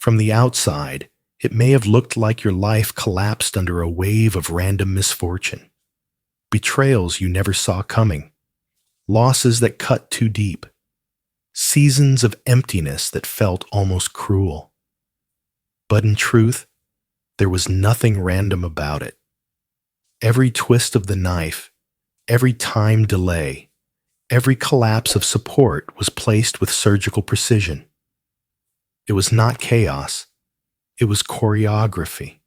From the outside, it may have looked like your life collapsed under a wave of random misfortune, betrayals you never saw coming, losses that cut too deep, seasons of emptiness that felt almost cruel. But in truth, there was nothing random about it. Every twist of the knife, every time delay, every collapse of support was placed with surgical precision. It was not chaos. It was choreography.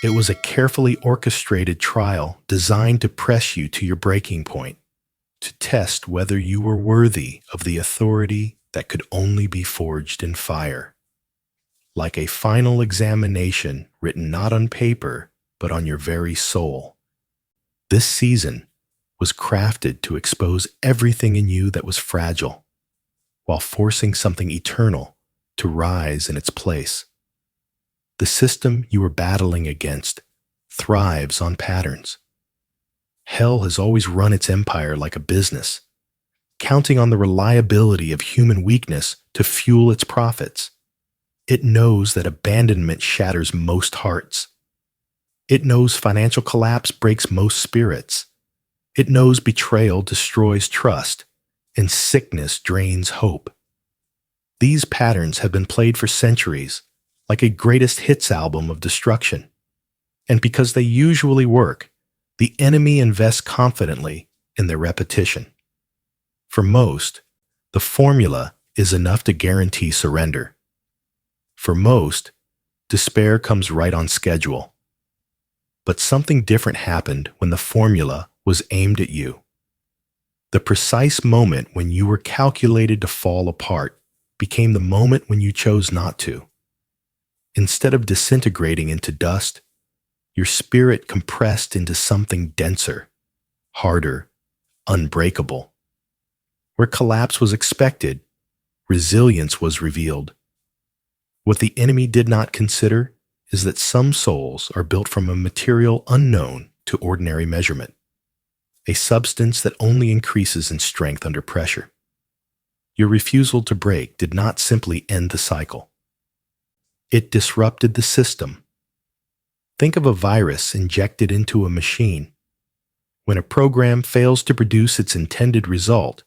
It was a carefully orchestrated trial designed to press you to your breaking point, to test whether you were worthy of the authority that could only be forged in fire. Like a final examination written not on paper, but on your very soul. This season was crafted to expose everything in you that was fragile, while forcing something eternal to rise in its place. The system you were battling against thrives on patterns. Hell has always run its empire like a business, counting on the reliability of human weakness to fuel its profits. It knows that abandonment shatters most hearts. It knows financial collapse breaks most spirits. It knows betrayal destroys trust, and sickness drains hope. These patterns have been played for centuries, like a greatest hits album of destruction. And because they usually work, the enemy invests confidently in their repetition. For most, the formula is enough to guarantee surrender. For most, despair comes right on schedule. But something different happened when the formula was aimed at you. The precise moment when you were calculated to fall apart became the moment when you chose not to. Instead of disintegrating into dust, your spirit compressed into something denser, harder, unbreakable. Where collapse was expected, resilience was revealed. What the enemy did not consider is that some souls are built from a material unknown to ordinary measurement, a substance that only increases in strength under pressure. Your refusal to break did not simply end the cycle. It disrupted the system. Think of a virus injected into a machine. When a program fails to produce its intended result,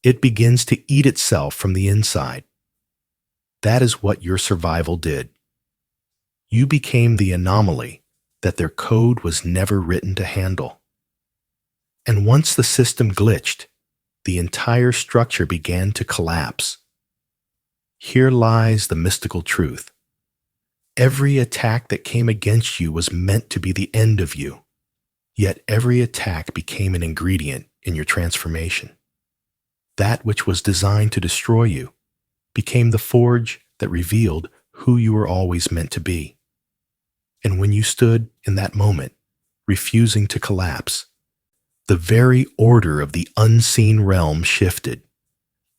it begins to eat itself from the inside. That is what your survival did. You became the anomaly that their code was never written to handle. And once the system glitched, the entire structure began to collapse. Here lies the mystical truth. Every attack that came against you was meant to be the end of you, yet every attack became an ingredient in your transformation. That which was designed to destroy you became the forge that revealed who you were always meant to be. And when you stood in that moment, refusing to collapse, the very order of the unseen realm shifted.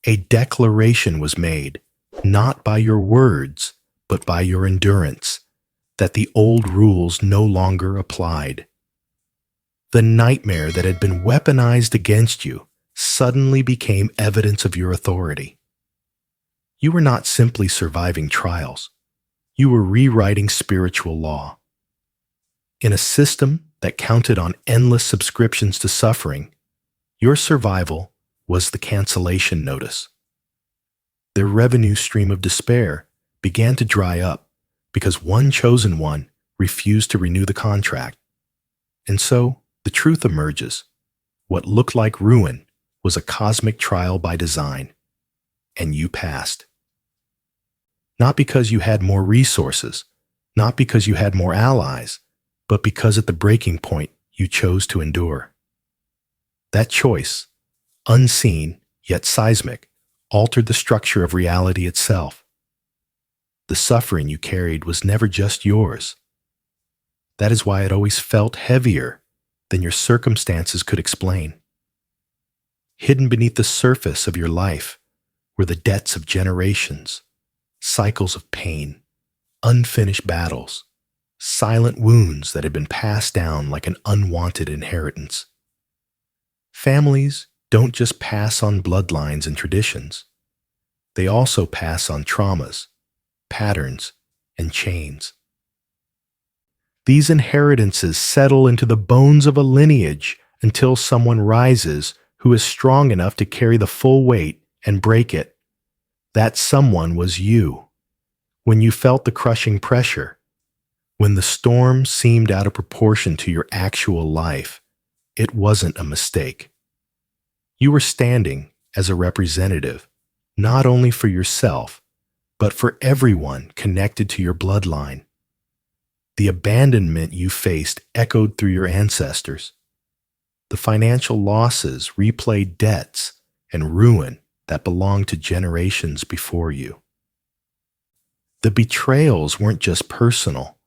A declaration was made, not by your words, but by your endurance, that the old rules no longer applied. The nightmare that had been weaponized against you suddenly became evidence of your authority. You were not simply surviving trials. You were rewriting spiritual law. In a system that counted on endless subscriptions to suffering, your survival was the cancellation notice. Their revenue stream of despair began to dry up because one chosen one refused to renew the contract. And so, the truth emerges. What looked like ruin was a cosmic trial by design, and you passed. Not because you had more resources, not because you had more allies, but because at the breaking point you chose to endure. That choice, unseen yet seismic, altered the structure of reality itself. The suffering you carried was never just yours. That is why it always felt heavier than your circumstances could explain. Hidden beneath the surface of your life were the debts of generations, cycles of pain, unfinished battles, silent wounds that had been passed down like an unwanted inheritance. Families don't just pass on bloodlines and traditions. They also pass on traumas, patterns, and chains. These inheritances settle into the bones of a lineage until someone rises who is strong enough to carry the full weight and break it. That someone was you. When you felt the crushing pressure, when the storm seemed out of proportion to your actual life, it wasn't a mistake. You were standing as a representative, not only for yourself, but for everyone connected to your bloodline. The abandonment you faced echoed through your ancestors. The financial losses replayed debts and ruin that belonged to generations before you. The betrayals weren't just personal.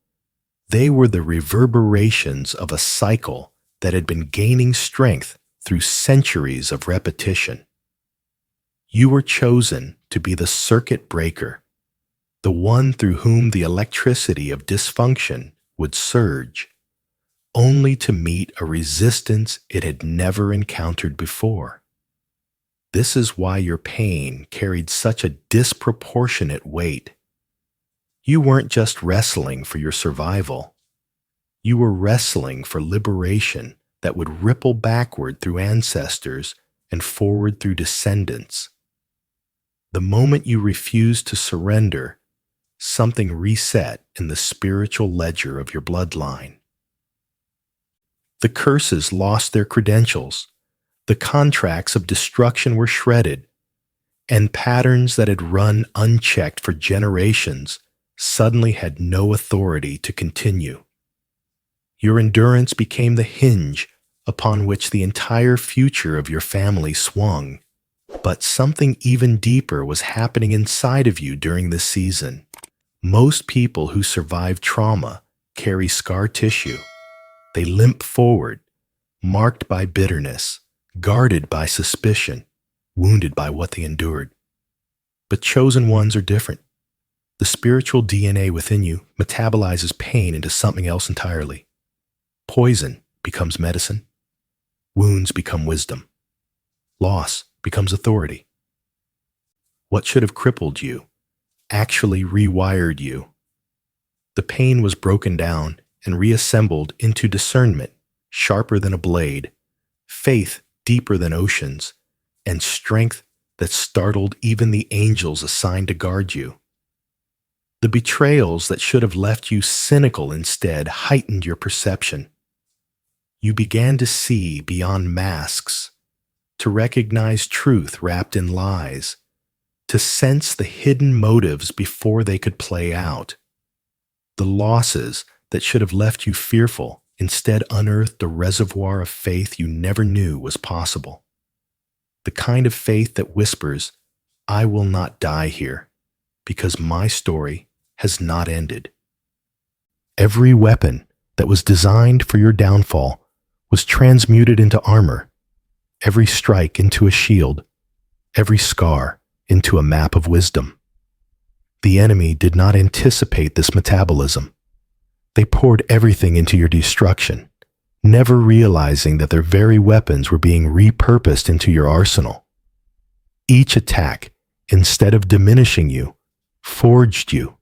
They were the reverberations of a cycle that had been gaining strength through centuries of repetition. You were chosen to be the circuit breaker, the one through whom the electricity of dysfunction would surge, only to meet a resistance it had never encountered before. This is why your pain carried such a disproportionate weight. You weren't just wrestling for your survival. You were wrestling for liberation that would ripple backward through ancestors and forward through descendants. The moment you refused to surrender, something reset in the spiritual ledger of your bloodline. The curses lost their credentials. The contracts of destruction were shredded, and patterns that had run unchecked for generations suddenly had no authority to continue. Your endurance became the hinge upon which the entire future of your family swung. But something even deeper was happening inside of you during this season. Most people who survive trauma carry scar tissue. They limp forward, marked by bitterness, guarded by suspicion, wounded by what they endured. But chosen ones are different. The spiritual DNA within you metabolizes pain into something else entirely. Poison becomes medicine. Wounds become wisdom. Loss becomes authority. What should have crippled you actually rewired you. The pain was broken down and reassembled into discernment, sharper than a blade, faith deeper than oceans, and strength that startled even the angels assigned to guard you. The betrayals that should have left you cynical instead heightened your perception. You began to see beyond masks, to recognize truth wrapped in lies, to sense the hidden motives before they could play out. The losses that should have left you fearful instead unearthed a reservoir of faith you never knew was possible. The kind of faith that whispers, "I will not die here, because my story has not ended." Every weapon that was designed for your downfall was transmuted into armor, every strike into a shield, every scar into a map of wisdom. The enemy did not anticipate this metabolism. They poured everything into your destruction, never realizing that their very weapons were being repurposed into your arsenal. Each attack, instead of diminishing you, forged you.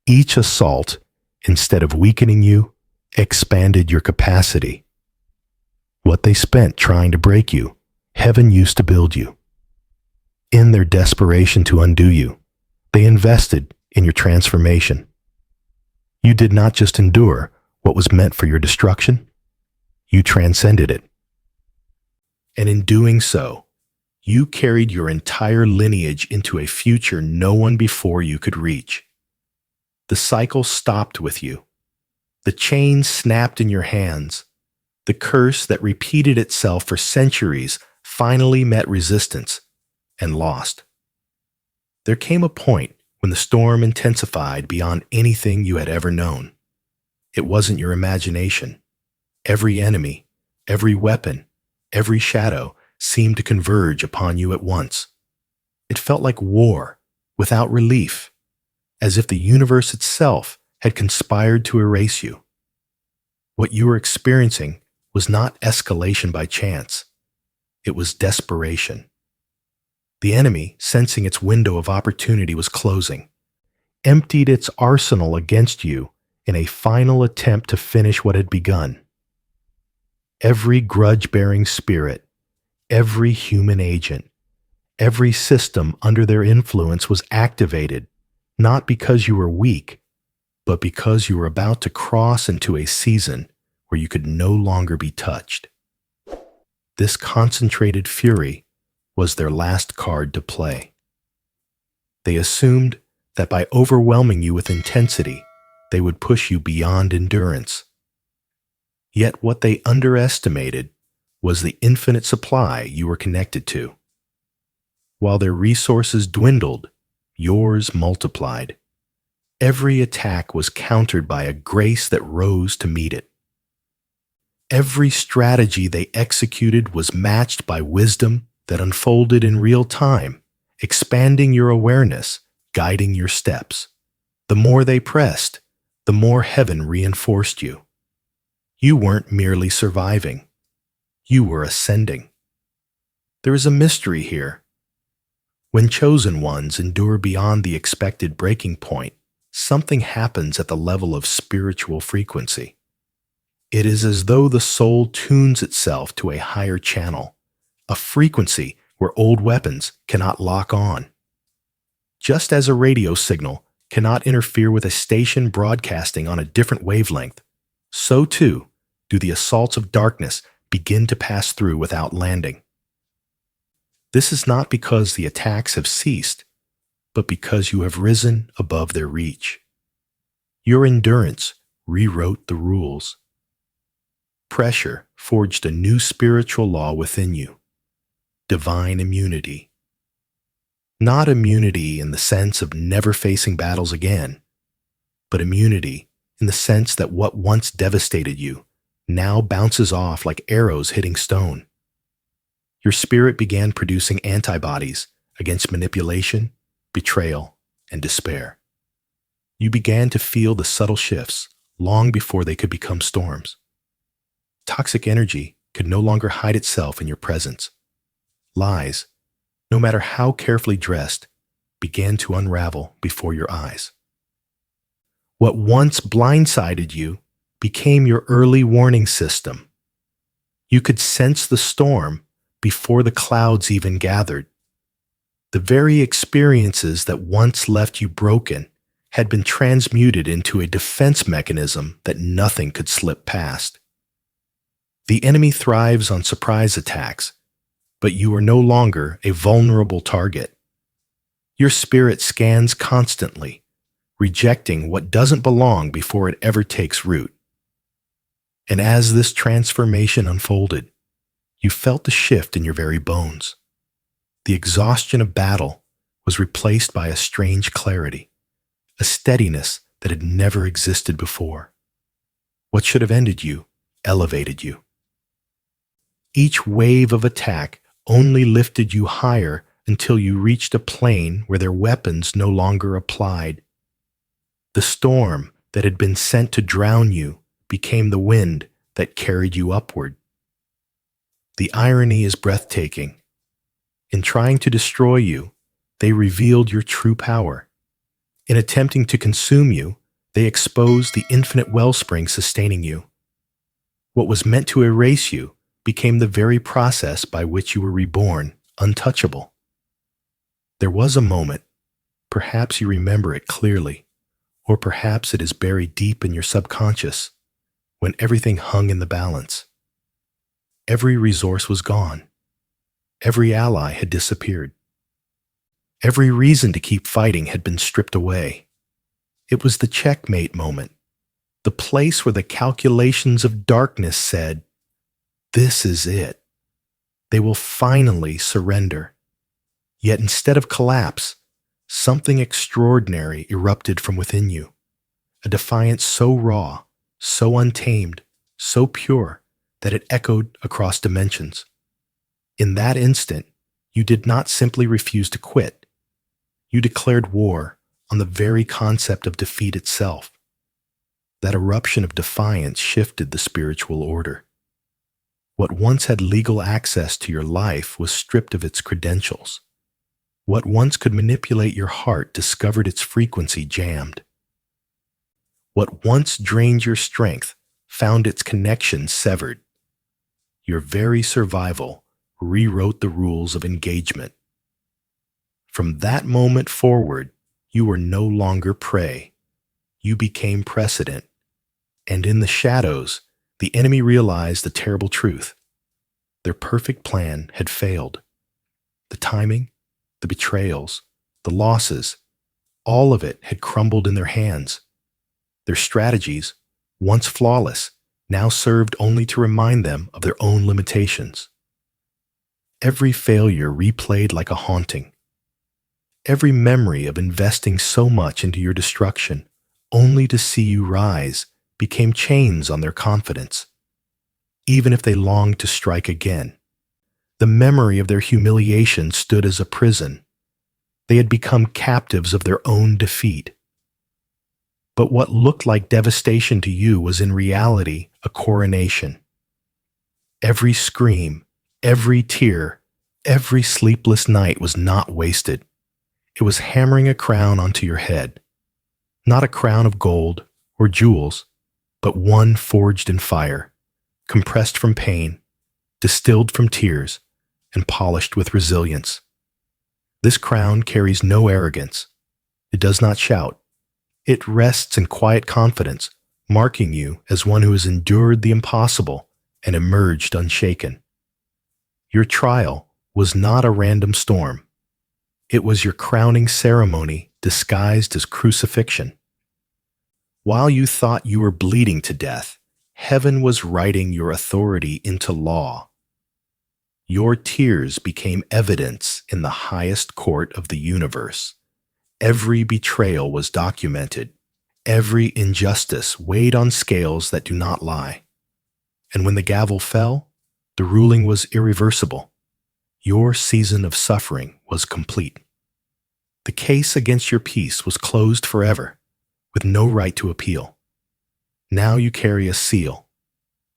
Each assault, instead of weakening you, expanded your capacity. What they spent trying to break you, heaven used to build you. In their desperation to undo you, they invested in your transformation. You did not just endure what was meant for your destruction, you transcended it. And in doing so, you carried your entire lineage into a future no one before you could reach. The cycle stopped with you. The chain snapped in your hands. The curse that repeated itself for centuries finally met resistance and lost. There came a point when the storm intensified beyond anything you had ever known. It wasn't your imagination. Every enemy, every weapon, every shadow seemed to converge upon you at once. It felt like war without relief, as if the universe itself had conspired to erase you. What you were experiencing was not escalation by chance. It was desperation. The enemy, sensing its window of opportunity was closing. emptied its arsenal against you in a final attempt to finish what had begun. Every grudge-bearing spirit, every human agent, every system under their influence was activated, not because you were weak, but because you were about to cross into a season where you could no longer be touched. This concentrated fury was their last card to play. They assumed that by overwhelming you with intensity, they would push you beyond endurance. Yet what they underestimated was the infinite supply you were connected to. While their resources dwindled, yours multiplied. Every attack was countered by a grace that rose to meet it. Every strategy they executed was matched by wisdom that unfolded in real time, expanding your awareness, guiding your steps. The more they pressed, the more heaven reinforced you. You weren't merely surviving. You were ascending. There is a mystery here. When chosen ones endure beyond the expected breaking point, something happens at the level of spiritual frequency. It is as though the soul tunes itself to a higher channel, a frequency where old weapons cannot lock on. Just as a radio signal cannot interfere with a station broadcasting on a different wavelength, so too do the assaults of darkness begin to pass through without landing. This is not because the attacks have ceased, but because you have risen above their reach. Your endurance rewrote the rules. Pressure forged a new spiritual law within you, divine immunity. Not immunity in the sense of never facing battles again, but immunity in the sense that what once devastated you now bounces off like arrows hitting stone. Your spirit began producing antibodies against manipulation, betrayal, and despair. You began to feel the subtle shifts long before they could become storms. Toxic energy could no longer hide itself in your presence. Lies, no matter how carefully dressed, began to unravel before your eyes. What once blindsided you became your early warning system. You could sense the storm before the clouds even gathered. The very experiences that once left you broken had been transmuted into a defense mechanism that nothing could slip past. The enemy thrives on surprise attacks, but you are no longer a vulnerable target. Your spirit scans constantly, rejecting what doesn't belong before it ever takes root. And as this transformation unfolded, you felt the shift in your very bones. The exhaustion of battle was replaced by a strange clarity, a steadiness that had never existed before. What should have ended you elevated you. Each wave of attack only lifted you higher until you reached a plane where their weapons no longer applied. The storm that had been sent to drown you became the wind that carried you upward. The irony is breathtaking. In trying to destroy you, they revealed your true power. In attempting to consume you, they exposed the infinite wellspring sustaining you. What was meant to erase you became the very process by which you were reborn, untouchable. There was a moment, perhaps you remember it clearly, or perhaps it is buried deep in your subconscious, when everything hung in the balance. Every resource was gone. Every ally had disappeared. Every reason to keep fighting had been stripped away. It was the checkmate moment, the place where the calculations of darkness said, "This is it." They will finally surrender. Yet instead of collapse, something extraordinary erupted from within you, a defiance so raw, so untamed, so pure that it echoed across dimensions. In that instant, you did not simply refuse to quit. You declared war on the very concept of defeat itself. That eruption of defiance shifted the spiritual order. What once had legal access to your life was stripped of its credentials. What once could manipulate your heart discovered its frequency jammed. What once drained your strength found its connection severed. Your very survival rewrote the rules of engagement. From that moment forward, you were no longer prey. You became precedent. And in the shadows, the enemy realized the terrible truth. Their perfect plan had failed. The timing, the betrayals, the losses, all of it had crumbled in their hands. Their strategies, once flawless, now served only to remind them of their own limitations. Every failure replayed like a haunting. Every memory of investing so much into your destruction, only to see you rise, became chains on their confidence. Even if they longed to strike again, the memory of their humiliation stood as a prison. They had become captives of their own defeat. But what looked like devastation to you was in reality a coronation. Every scream, every tear, every sleepless night was not wasted. It was hammering a crown onto your head. Not a crown of gold or jewels, but one forged in fire, compressed from pain, distilled from tears, and polished with resilience. This crown carries no arrogance. It does not shout. It rests in quiet confidence, marking you as one who has endured the impossible and emerged unshaken. Your trial was not a random storm. It was your crowning ceremony disguised as crucifixion. While you thought you were bleeding to death, heaven was writing your authority into law. Your tears became evidence in the highest court of the universe. Every betrayal was documented. Every injustice weighed on scales that do not lie. And when the gavel fell, the ruling was irreversible. Your season of suffering was complete. The case against your peace was closed forever, with no right to appeal. Now you carry a seal,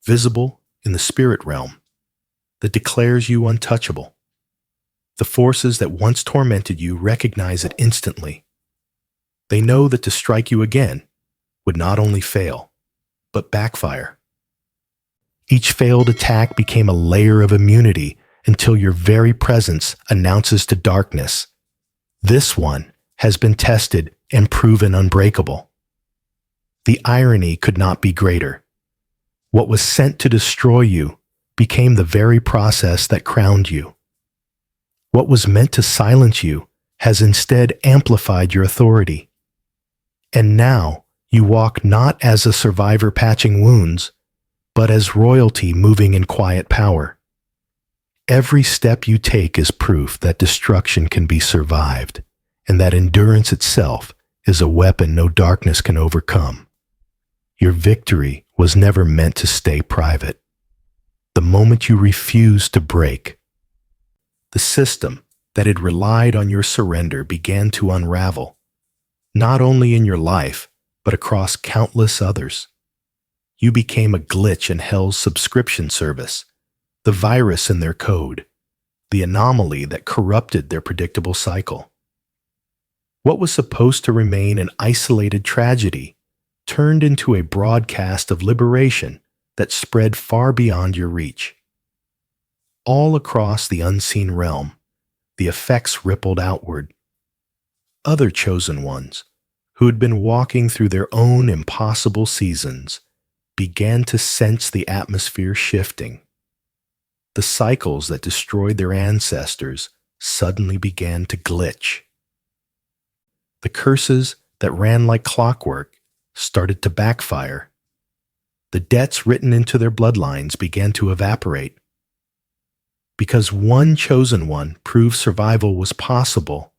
visible in the spirit realm, that declares you untouchable. The forces that once tormented you recognize it instantly. They know that to strike you again would not only fail, but backfire. Each failed attack became a layer of immunity until your very presence announces to darkness, this one has been tested and proven unbreakable. The irony could not be greater. What was sent to destroy you became the very process that crowned you. What was meant to silence you has instead amplified your authority. And now you walk not as a survivor patching wounds, but as royalty moving in quiet power. Every step you take is proof that destruction can be survived, and that endurance itself is a weapon no darkness can overcome. Your victory was never meant to stay private. The moment you refused to break, the system that had relied on your surrender began to unravel, not only in your life, but across countless others. You became a glitch in hell's subscription service, the virus in their code, the anomaly that corrupted their predictable cycle. What was supposed to remain an isolated tragedy turned into a broadcast of liberation that spread far beyond your reach. All across the unseen realm, the effects rippled outward. Other chosen ones, who had been walking through their own impossible seasons, began to sense the atmosphere shifting. The cycles that destroyed their ancestors suddenly began to glitch. The curses that ran like clockwork started to backfire. The debts written into their bloodlines began to evaporate. Because one chosen one proved survival was possible,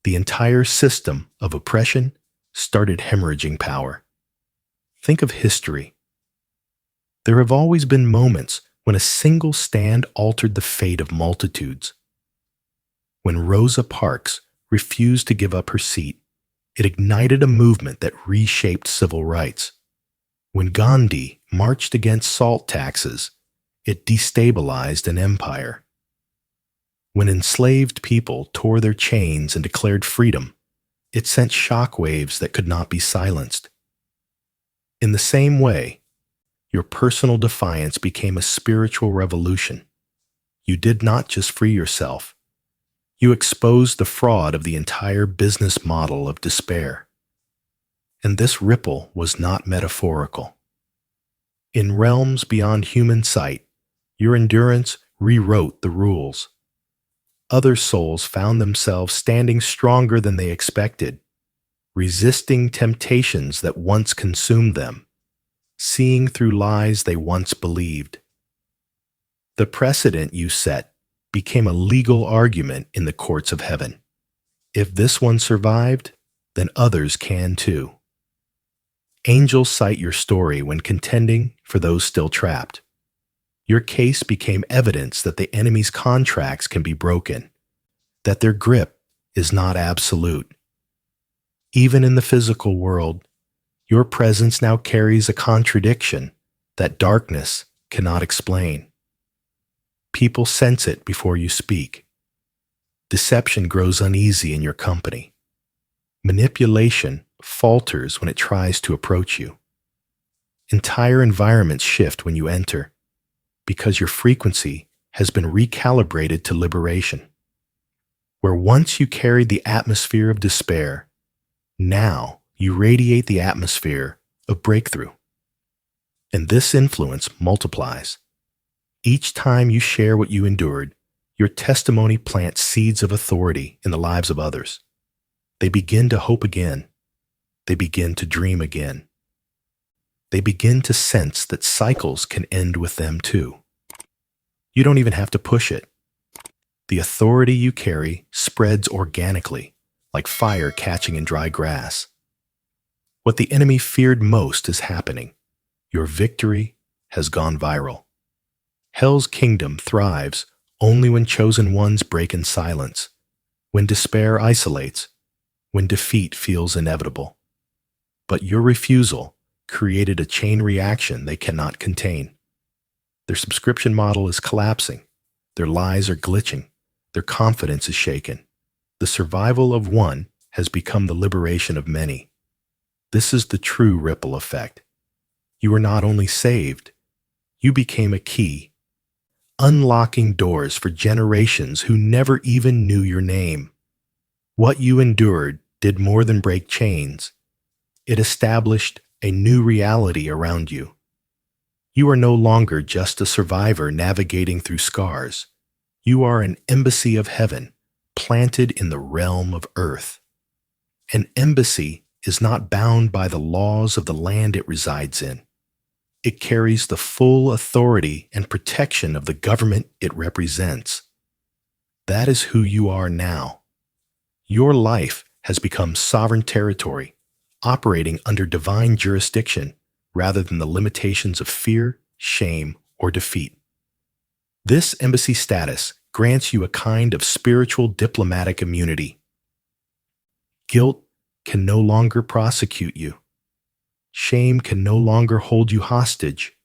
the entire system of oppression started hemorrhaging power. Think of history. There have always been moments when a single stand altered the fate of multitudes. When Rosa Parks refused to give up her seat, it ignited a movement that reshaped civil rights. When Gandhi marched against salt taxes, it destabilized an empire. When enslaved people tore their chains and declared freedom, it sent shock waves that could not be silenced. In the same way, your personal defiance became a spiritual revolution. You did not just free yourself, you exposed the fraud of the entire business model of despair. And this ripple was not metaphorical. In realms beyond human sight, your endurance rewrote the rules. Other souls found themselves standing stronger than they expected, resisting temptations that once consumed them, seeing through lies they once believed. The precedent you set became a legal argument in the courts of heaven. If this one survived, then others can too. Angels cite your story when contending for those still trapped. Your case became evidence that the enemy's contracts can be broken, that their grip is not absolute. Even in the physical world, your presence now carries a contradiction that darkness cannot explain. People sense it before you speak. Deception grows uneasy in your company. Manipulation falters when it tries to approach you. Entire environments shift when you enter, because your frequency has been recalibrated to liberation. Where once you carried the atmosphere of despair, now you radiate the atmosphere of breakthrough. And this influence multiplies. Each time you share what you endured, your testimony plants seeds of authority in the lives of others. They begin to hope again. They begin to dream again. They begin to sense that cycles can end with them too. You don't even have to push it. The authority you carry spreads organically, like fire catching in dry grass. What the enemy feared most is happening. Your victory has gone viral. Hell's kingdom thrives only when chosen ones break in silence, when despair isolates, when defeat feels inevitable. But your refusal created a chain reaction they cannot contain. Their subscription model is collapsing. Their lies are glitching. Their confidence is shaken. The survival of one has become the liberation of many. This is the true ripple effect. You were not only saved, you became a key, unlocking doors for generations who never even knew your name. What you endured did more than break chains. It established a new reality around you. You are no longer just a survivor navigating through scars. You are an embassy of heaven, planted in the realm of earth. An embassy is not bound by the laws of the land it resides in. It carries the full authority and protection of the government it represents. That is who you are now. Your life has become sovereign territory, operating under divine jurisdiction rather than the limitations of fear, shame, or defeat. This embassy status grants you a kind of spiritual diplomatic immunity. Guilt can no longer prosecute you. Shame can no longer hold you hostage.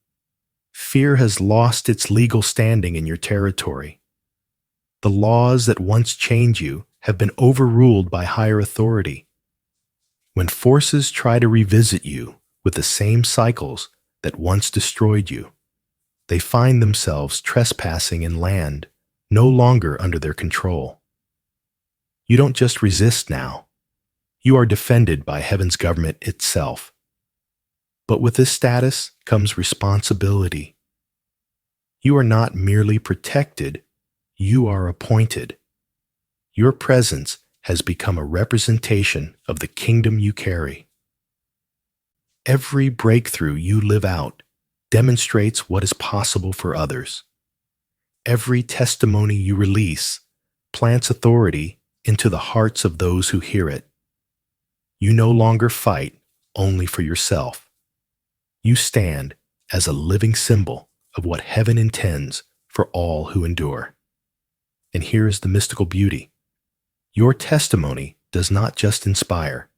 Fear has lost its legal standing in your territory. The laws that once chained you have been overruled by higher authority. When forces try to revisit you with the same cycles that once destroyed you, they find themselves trespassing in land no longer under their control. You don't just resist now. You are defended by heaven's government itself. But with this status comes responsibility. You are not merely protected, you are appointed. Your presence has become a representation of the kingdom you carry. Every breakthrough you live out demonstrates what is possible for others. Every testimony you release plants authority into the hearts of those who hear it. You no longer fight only for yourself. You stand as a living symbol of what heaven intends for all who endure. And here is the mystical beauty. Your testimony does not just inspire,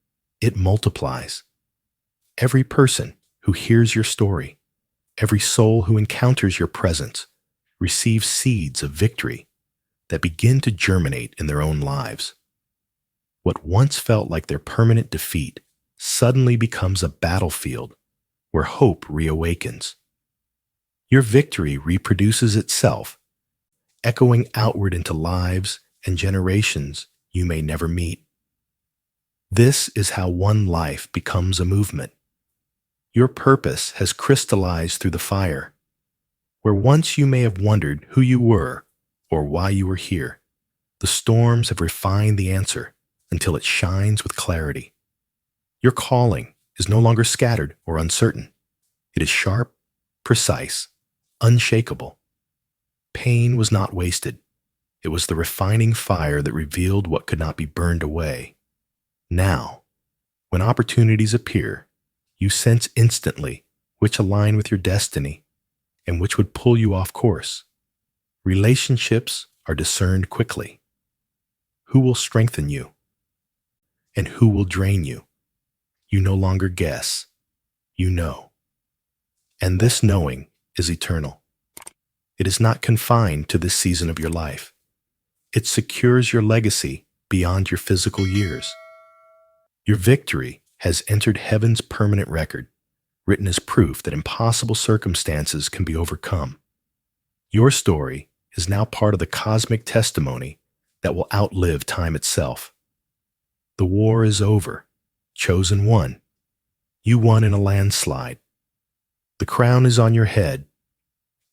it multiplies. Every person who hears your story, every soul who encounters your presence, receives seeds of victory that begin to germinate in their own lives. What once felt like their permanent defeat suddenly becomes a battlefield where hope reawakens. Your victory reproduces itself, echoing outward into lives and generations you may never meet. This is how one life becomes a movement. Your purpose has crystallized through the fire. Where once you may have wondered who you were or why you were here, the storms have refined the answer until it shines with clarity. Your calling is no longer scattered or uncertain. It is sharp, precise, unshakable. Pain was not wasted. It was the refining fire that revealed what could not be burned away. Now, when opportunities appear, you sense instantly which align with your destiny and which would pull you off course. Relationships are discerned quickly. Who will strengthen you and who will drain you? You no longer guess. You know. And this knowing is eternal. It is not confined to this season of your life. It secures your legacy beyond your physical years. Your victory has entered heaven's permanent record, written as proof that impossible circumstances can be overcome. Your story is now part of the cosmic testimony that will outlive time itself. The war is over. Chosen one. You won in a landslide. The crown is on your head.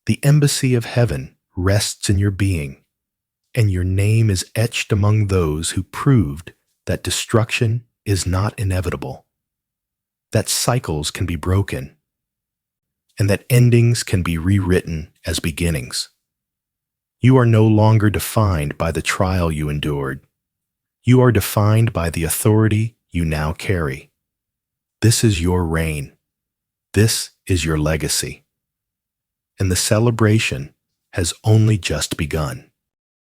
The embassy of heaven rests in your being, and your name is etched among those who proved that destruction is not inevitable, that cycles can be broken, and that endings can be rewritten as beginnings. You are no longer defined by the trial you endured. You are defined by the authority you now carry. This is your reign. This is your legacy. And the celebration has only just begun.